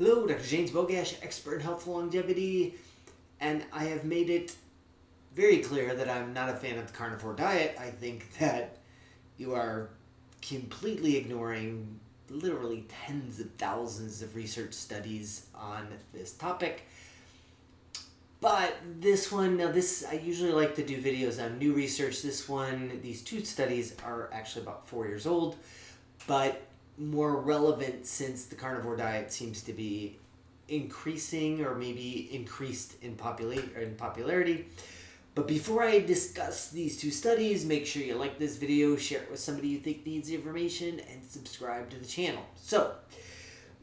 Hello, Dr. James Bogash, expert in health and longevity, and I have made it very clear that I'm not a fan of the carnivore diet. I think that you are completely ignoring literally tens of thousands of research studies on this topic. But this one, I usually like to do videos on new research. These two studies are actually about 4 years old, but more relevant since the carnivore diet seems to be increasing or maybe increased in popularity. But before I discuss these two studies, make sure you like this video, share it with somebody you think needs the information, and subscribe to the channel. So,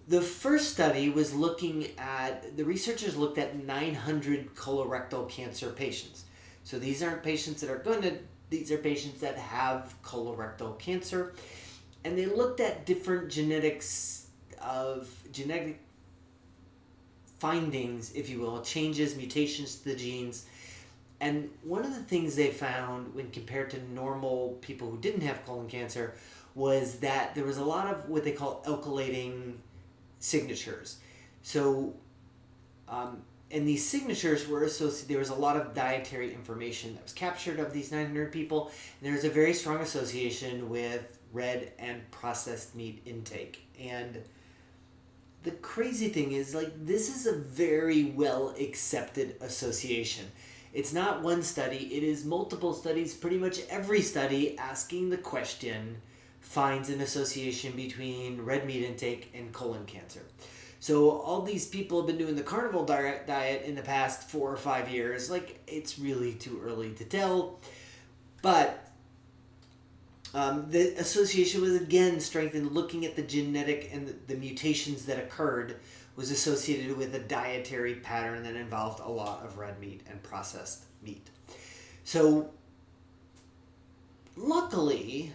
the first study was the researchers looked at 900 colorectal cancer patients. So these aren't patients these are patients that have colorectal cancer. And they looked at different genetic findings, if you will, changes, mutations to the genes. And one of the things they found when compared to normal people who didn't have colon cancer was that there was a lot of what they call alkylating signatures. So, and these signatures were associated, there was a lot of dietary information that was captured of these 900 people, and there was a very strong association with red and processed meat intake. And the crazy thing is, this is a very well accepted association. It's not one study, it is multiple studies. Pretty much every study asking the question finds an association between red meat intake and colon cancer. So all these people have been doing the carnivore diet in the past 4 or 5 years. It's really too early to tell. But the association was again strengthened. Looking at the genetic and the mutations that occurred was associated with a dietary pattern that involved a lot of red meat and processed meat. So luckily,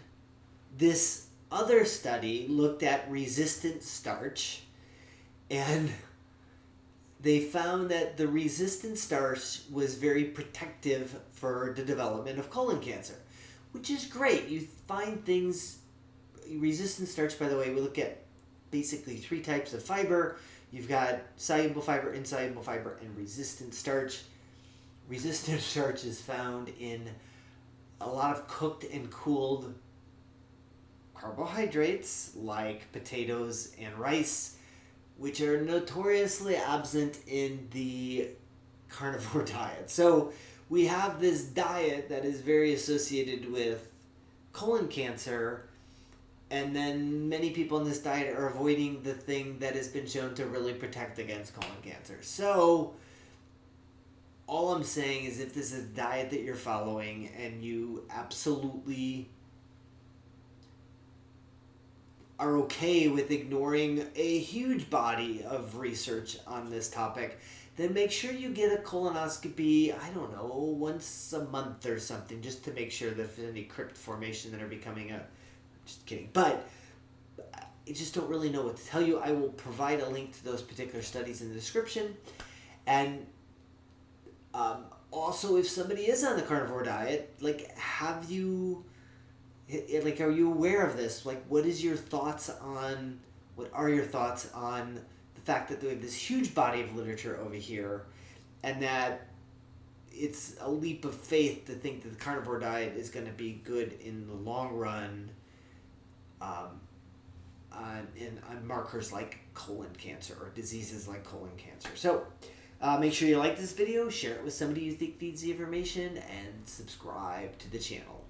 this other study looked at resistant starch, and they found that the resistant starch was very protective for the development of colon cancer, which is great. You find things, resistant starch, by the way, we look at basically 3 types of fiber. You've got soluble fiber, insoluble fiber, and resistant starch. Resistant starch is found in a lot of cooked and cooled carbohydrates like potatoes and rice, which are notoriously absent in the carnivore diet. So we have this diet that is very associated with colon cancer, and then many people in this diet are avoiding the thing that has been shown to really protect against colon cancer. So all I'm saying is, if this is a diet that you're following and you absolutely are okay with ignoring a huge body of research on this topic, then make sure you get a colonoscopy, once a month or something, just to make sure that if there's any crypt formation that are becoming just kidding. But I just don't really know what to tell you. I will provide a link to those particular studies in the description. And also, if somebody is on the carnivore diet, are you aware of this? What are your thoughts on the fact that we have this huge body of literature over here, and that it's a leap of faith to think that the carnivore diet is going to be good in the long run on markers like colon cancer or diseases like colon cancer. So make sure you like this video, share it with somebody you think needs the information, and subscribe to the channel.